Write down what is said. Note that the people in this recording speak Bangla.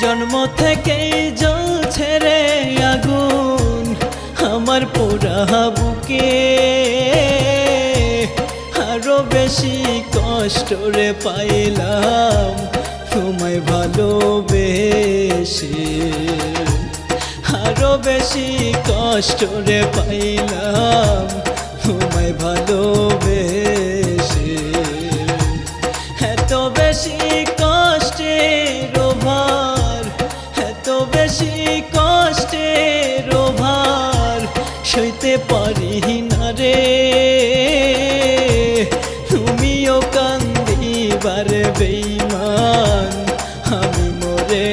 জন্ম থেকেই জ্বলছে রে আগুন আমার পোড়া বুকে, আরো বেশি কষ্ট রে পাইলাম তোমায় ভালোবেসে, আরো বেশি কষ্ট রে পাইলাম তোমায় ভালোবেসে। এত বেশি কষ্টের ভার, এত বেশি কষ্টের ভার সইতে পারি না রে, তুমিও কান্দিবার বেঈমান আমি মরে